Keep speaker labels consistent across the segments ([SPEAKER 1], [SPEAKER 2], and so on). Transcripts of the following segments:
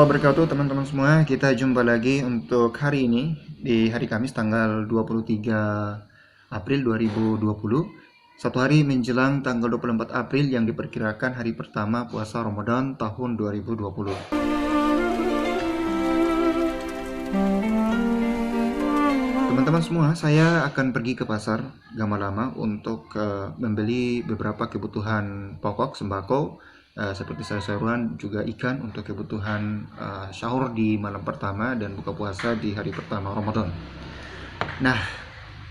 [SPEAKER 1] warahmatullahi wabarakatuh teman-teman semua. Kita jumpa lagi untuk hari ini di hari Kamis tanggal 23 April 2020. Satu hari menjelang tanggal 24 April yang diperkirakan hari pertama puasa Ramadan tahun 2020. Teman-teman semua, saya akan pergi ke pasar Gamalama untuk membeli beberapa kebutuhan pokok sembako seperti sayur-sayuran, juga ikan untuk kebutuhan sahur di malam pertama dan buka puasa di hari pertama Ramadan. Nah,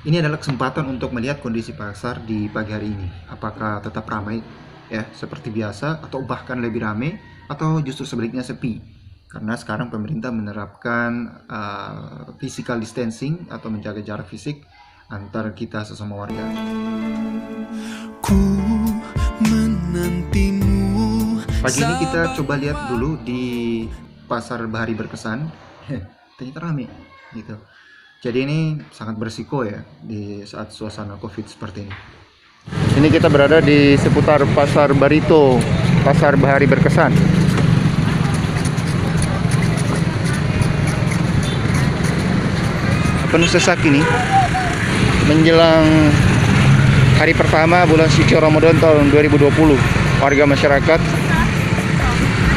[SPEAKER 1] ini adalah kesempatan untuk melihat kondisi pasar di pagi hari ini. Apakah tetap ramai ya seperti biasa atau bahkan lebih ramai atau justru sebaliknya sepi? Karena sekarang pemerintah menerapkan physical distancing atau menjaga jarak fisik antar kita sesama warga.
[SPEAKER 2] Ku menantimu.
[SPEAKER 1] Pagi ini kita coba lihat dulu di pasar Bahari Berkesan. Ternyata rame gitu. Jadi ini sangat berisiko ya di saat suasana Covid seperti ini. Ini kita berada di seputar Pasar Barito, Pasar Bahari Berkesan. Penuh sesak ini menjelang hari pertama bulan suci Ramadan tahun 2020. Warga masyarakat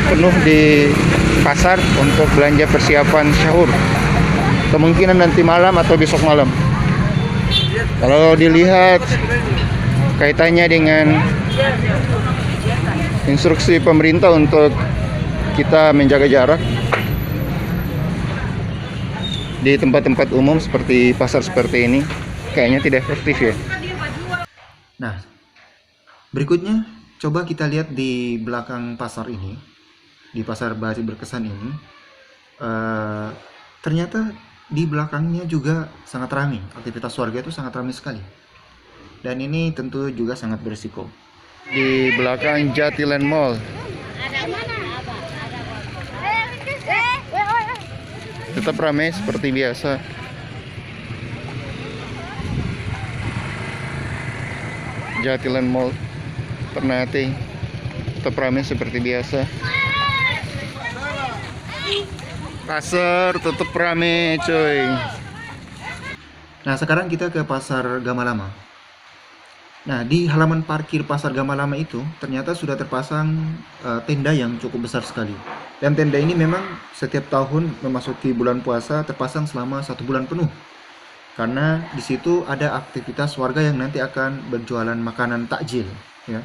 [SPEAKER 1] penuh di pasar untuk belanja persiapan sahur, kemungkinan nanti malam atau besok malam. Kalau dilihat kaitannya dengan instruksi pemerintah untuk kita menjaga jarak di tempat-tempat umum seperti pasar seperti ini, kayaknya tidak efektif ya. Nah, berikutnya coba kita lihat di belakang pasar ini, di pasar Bahari Berkesan ini. Ternyata di belakangnya juga sangat ramai, aktivitas warga itu sangat ramai sekali. Dan ini tentu juga sangat berisiko. Di belakang Jatiland Mall tetap ramai seperti biasa. Jatiland Mall Ternate tetap ramai seperti biasa. Pasar tetap ramai coy. Nah, sekarang kita ke pasar Gamalama. Nah, di halaman parkir pasar Gamalama itu ternyata sudah terpasang tenda yang cukup besar sekali. Dan tenda ini memang setiap tahun memasuki bulan puasa terpasang selama 1 bulan penuh. Karena di situ ada aktivitas warga yang nanti akan berjualan makanan takjil ya,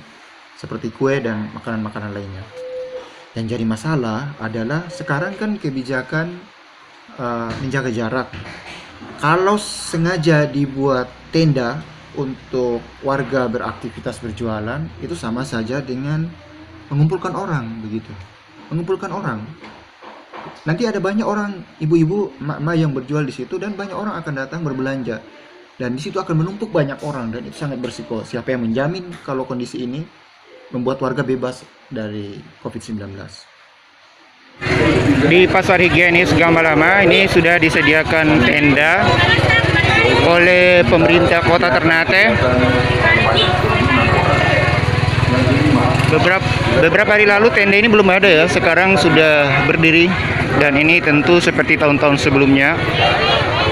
[SPEAKER 1] seperti kue dan makanan-makanan lainnya. Yang jadi masalah adalah sekarang kan kebijakan menjaga jarak. Kalau sengaja dibuat tenda untuk warga beraktivitas berjualan, itu sama saja dengan mengumpulkan orang begitu. Mengumpulkan orang. Nanti ada banyak orang, ibu-ibu, emak-emak yang berjual di situ dan banyak orang akan datang berbelanja. Dan di situ akan menumpuk banyak orang dan itu sangat berisiko. Siapa yang menjamin kalau kondisi ini membuat warga bebas dari COVID-19? Di Pasar Higienis Gamalama ini sudah disediakan tenda oleh pemerintah Kota Ternate. Beberapa hari lalu tenda ini belum ada ya, sekarang sudah berdiri. Dan ini tentu seperti tahun-tahun sebelumnya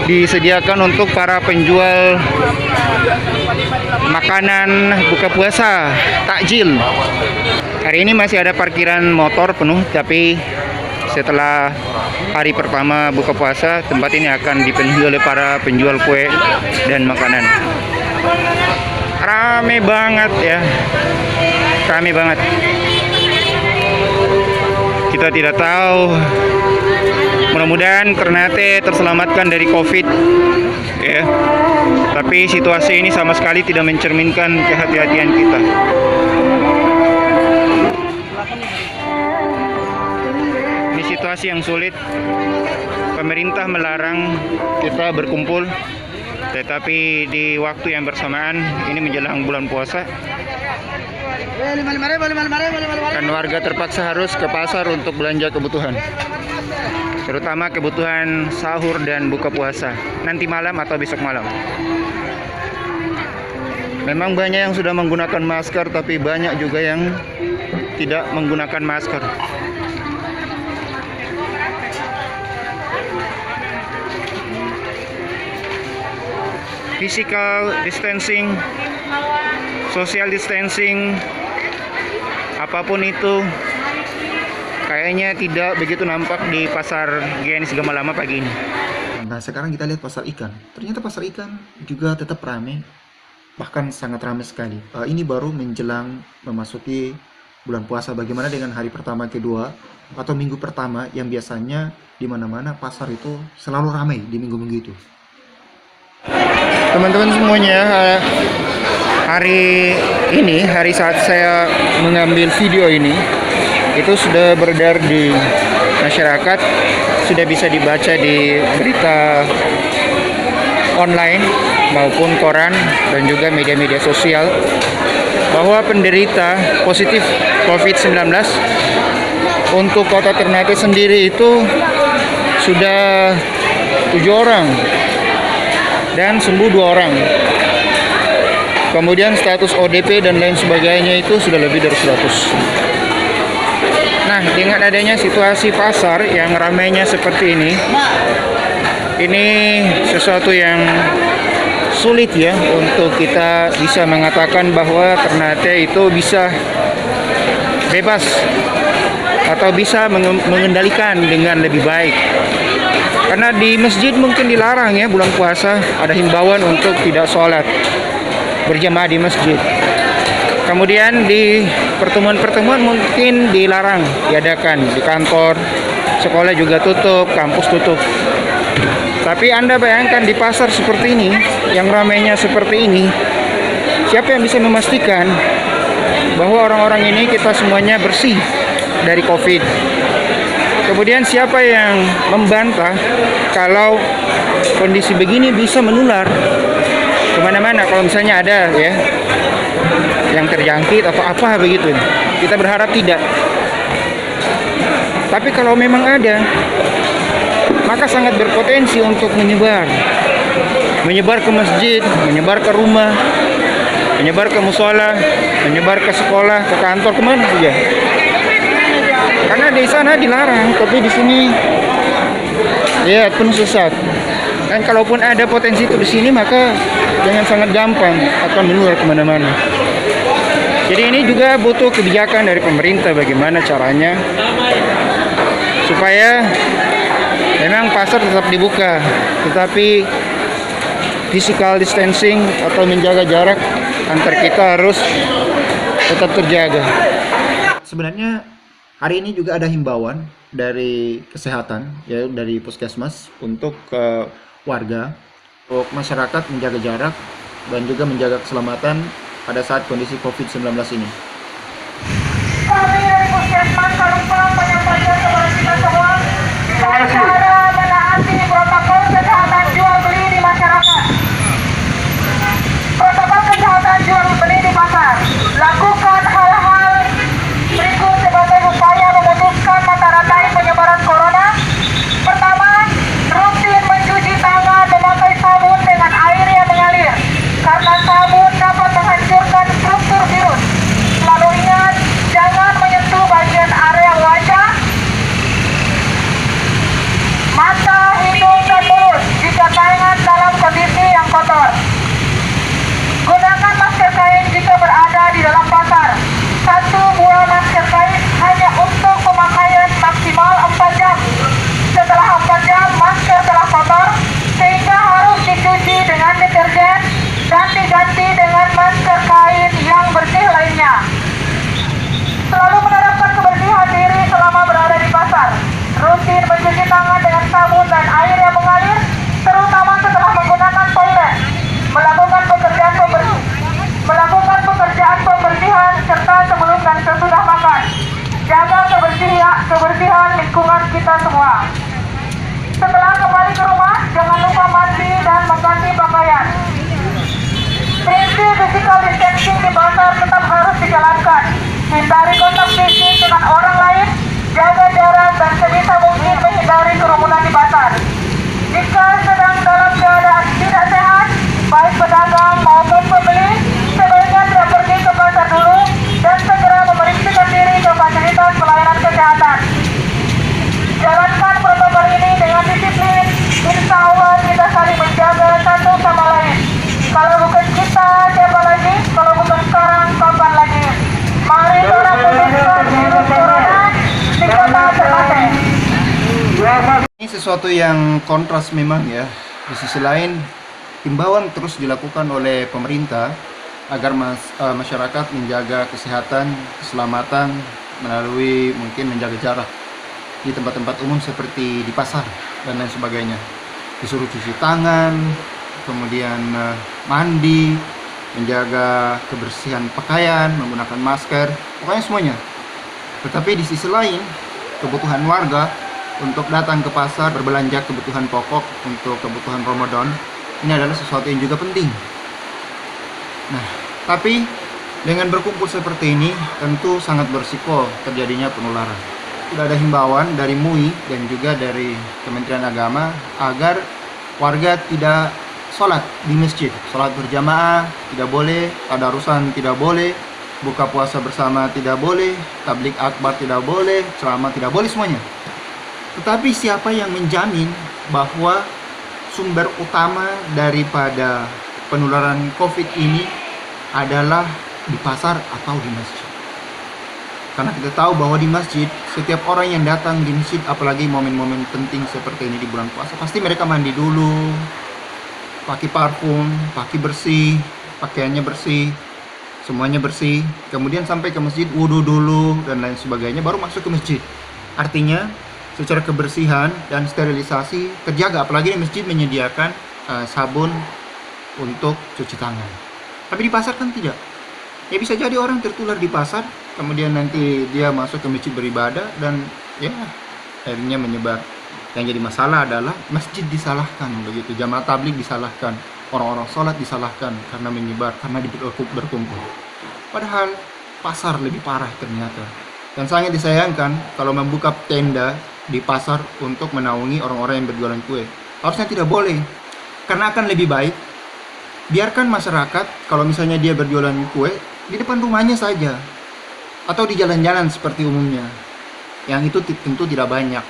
[SPEAKER 1] disediakan untuk para penjual makanan buka puasa takjil. Hari ini masih ada parkiran motor penuh, tapi setelah hari pertama buka puasa tempat ini akan dipenuhi oleh para penjual kue dan makanan. Rame banget ya, rame banget. Kita tidak tahu, mudah-mudahan Ternate terselamatkan dari COVID ya. Tapi situasi ini sama sekali tidak mencerminkan kehati-hatian kita. Ini situasi yang sulit. Pemerintah melarang kita berkumpul, tetapi di waktu yang bersamaan ini menjelang bulan puasa, dan warga terpaksa harus ke pasar untuk belanja kebutuhan, terutama kebutuhan sahur dan buka puasa nanti malam atau besok malam. Memang banyak yang sudah menggunakan masker, tapi banyak juga yang tidak menggunakan masker. physical distancing, social distancing, apapun itu kayaknya tidak begitu nampak di pasar Gianis Gamalama pagi ini. Nah, sekarang kita lihat pasar ikan. Ternyata pasar ikan juga tetap ramai, bahkan sangat ramai sekali. Ini baru menjelang memasuki bulan puasa. Bagaimana dengan hari pertama, kedua, atau minggu pertama yang biasanya di mana-mana pasar itu selalu ramai di minggu-minggu itu. Teman-teman semuanya, hari ini, hari saat saya mengambil video ini, itu sudah beredar di masyarakat, sudah bisa dibaca di berita online maupun koran dan juga media-media sosial bahwa penderita positif COVID-19 untuk kota Ternate sendiri itu sudah 7 orang dan sembuh 2 orang. Kemudian status ODP dan lain sebagainya itu sudah lebih dari 100. Nah, dengan adanya situasi pasar yang ramainya seperti ini sesuatu yang sulit ya untuk kita bisa mengatakan bahwa Ternate itu bisa bebas atau bisa mengendalikan dengan lebih baik. Karena di masjid mungkin dilarang ya bulan puasa, ada himbauan untuk tidak sholat berjamaah di masjid. Kemudian di pertemuan-pertemuan mungkin dilarang diadakan, di kantor, sekolah juga tutup, kampus tutup. Tapi Anda bayangkan di pasar seperti ini, yang ramainya seperti ini, siapa yang bisa memastikan bahwa orang-orang ini kita semuanya bersih dari COVID? Kemudian siapa yang membantah kalau kondisi begini bisa menular kemana-mana kalau misalnya ada ya yang terjangkit atau apa begitu? Kita berharap tidak. Tapi kalau memang ada, maka sangat berpotensi untuk menyebar ke masjid, menyebar ke rumah, menyebar ke musola, menyebar ke sekolah, ke kantor, kemana saja. Karena di sana dilarang, tapi di sini ya penuh sesat. Dan kalaupun ada potensi itu di sini, maka jangan sangat gampang akan menular kemana-mana. Jadi ini juga butuh kebijakan dari pemerintah, bagaimana caranya supaya memang pasar tetap dibuka, tetapi physical distancing atau menjaga jarak antar kita harus tetap terjaga. Sebenarnya hari ini juga ada himbauan dari kesehatan, ya dari puskesmas untuk warga, untuk masyarakat menjaga jarak dan juga menjaga keselamatan pada saat kondisi COVID-19 ini.
[SPEAKER 3] Kami dari Puskesmas Kalumpang menyampaikan kepada kita semua dengan cara menaati protokol kesehatan jual beli di masyarakat. Protokol kesehatan jual beli di pasar. Lakukan hal-hal berikut sebagai upaya memutuskan mata rantai penyebaran corona. Pertama, rutin mencuci tangan memakai sabun dengan air yang mengalir, karena sabun dapat menghancurkan struktur virus. Lalu ingat, jangan menyentuh bagian area wajah, mata, hidung, dan mulut jika tangan dalam kondisi yang kotor. Gunakan masker kain jika berada di dalam pasar. 1 buah masker kain hanya untuk pemakaian maksimal 4 jam. Setelah 4 jam, masker telah kotor, sehingga harus dicuci dengan deterjen dan diganti dengan masker kain yang bersih lainnya. Selalu menerapkan kebersihan diri selama berada di pasar. Rutin mencuci tangan dengan sabun dan air yang mengalir, terutama setelah menggunakan toilet. Melakukan pekerjaan pembersihan serta sebelum dan sesudah makan. Jaga kebersihan lingkungan kita semua. Setelah kembali ke rumah, jangan lupa mandi dan mengganti pakaian. Prinsip physical distancing di pasar tetap harus dijalankan. Hindari kontak fisik dengan orang lain, jaga jarak, dan sebisa mungkin menghindari kerumunan di pasar. Jika sedang dalam keadaan tidak sehat, baik pedagang maupun pembeli, sebaiknya tidak pergi ke pasar dulu dan segera memeriksakan diri ke fasilitas pelayanan kesehatan. Jalankan protokol ini dengan disiplin, insya Allah kita saling menjaga satu sama lain.
[SPEAKER 1] sesuatu yang kontras memang ya. Di sisi lain, himbauan terus dilakukan oleh pemerintah agar masyarakat menjaga kesehatan, keselamatan melalui mungkin menjaga jarak di tempat-tempat umum seperti di pasar dan lain sebagainya. Disuruh cuci tangan, kemudian mandi, menjaga kebersihan pakaian, menggunakan masker, pokoknya semuanya. Tetapi di sisi lain, kebutuhan warga untuk datang ke pasar berbelanja kebutuhan pokok untuk kebutuhan Ramadan ini adalah sesuatu yang juga penting. Nah, tapi dengan berkumpul seperti ini tentu sangat berisiko terjadinya penularan. Sudah ada himbauan dari MUI dan juga dari Kementerian Agama agar warga tidak sholat di masjid. Sholat berjamaah tidak boleh, tadarusan tidak boleh, buka puasa bersama tidak boleh, tablik akbar tidak boleh, ceramah tidak boleh, semuanya. Tetapi siapa yang menjamin bahwa sumber utama daripada penularan COVID ini adalah di pasar atau di masjid? Karena kita tahu bahwa di masjid, setiap orang yang datang di masjid, apalagi momen-momen penting seperti ini di bulan puasa, pasti mereka mandi dulu, pakai parfum, pakai bersih, pakaiannya bersih, semuanya bersih, kemudian sampai ke masjid, wudhu dulu, dan lain sebagainya, baru masuk ke masjid. Artinya, secara kebersihan dan sterilisasi terjaga, apalagi di masjid menyediakan sabun untuk cuci tangan. Tapi di pasar kan tidak. Ya bisa jadi orang tertular di pasar, kemudian nanti dia masuk ke masjid beribadah dan ya akhirnya menyebar. Yang jadi masalah adalah masjid disalahkan begitu, jamaah tabligh disalahkan, orang-orang sholat disalahkan karena menyebar, karena berkumpul. Padahal pasar lebih parah ternyata. Dan sangat disayangkan kalau membuka tenda di pasar untuk menaungi orang-orang yang berjualan kue. Harusnya tidak boleh, karena akan lebih baik biarkan masyarakat kalau misalnya dia berjualan kue di depan rumahnya saja, atau di jalan-jalan seperti umumnya, yang itu tentu tidak banyak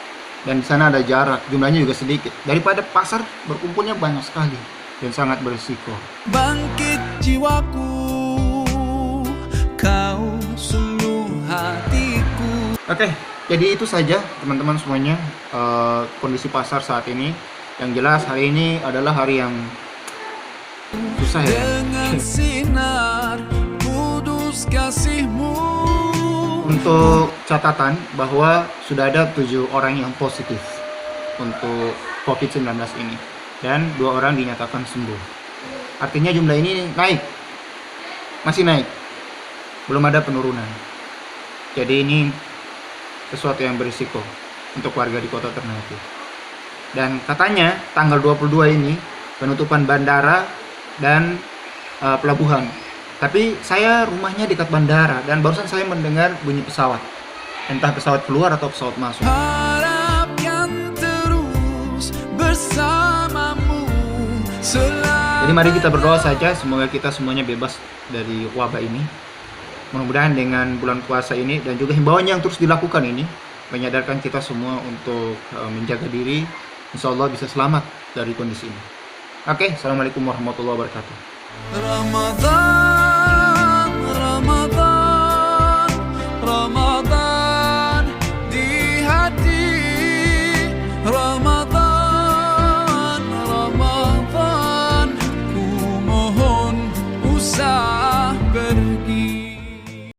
[SPEAKER 1] dan di sana ada jarak, jumlahnya juga sedikit, daripada pasar berkumpulnya banyak sekali dan sangat berisiko.
[SPEAKER 2] Bangkit jiwaku, kau sungguh hatiku.
[SPEAKER 1] Oke, jadi itu saja teman-teman semuanya, kondisi pasar saat ini. Yang jelas hari ini adalah hari yang susah ya.
[SPEAKER 2] Dengan sinar kudus kasihmu.
[SPEAKER 1] Untuk catatan bahwa sudah ada 7 orang yang positif untuk COVID-19 ini dan 2 orang dinyatakan sembuh. Artinya jumlah ini naik, masih naik, belum ada penurunan. Jadi ini sesuatu yang berisiko untuk warga di Kota Ternate. Dan katanya tanggal 22 ini penutupan bandara dan pelabuhan. Tapi saya rumahnya dekat bandara dan barusan saya mendengar bunyi pesawat. Entah pesawat keluar atau pesawat masuk.
[SPEAKER 2] Harap yang terus bersamamu selalu.
[SPEAKER 1] Jadi mari kita berdoa saja semoga kita semuanya bebas dari wabah ini. Mudah-mudahan dengan bulan puasa ini dan juga himbauan yang terus dilakukan ini menyadarkan kita semua untuk menjaga diri. Insya Allah bisa selamat dari kondisi ini. Oke, assalamualaikum warahmatullahi wabarakatuh.
[SPEAKER 2] Ramadan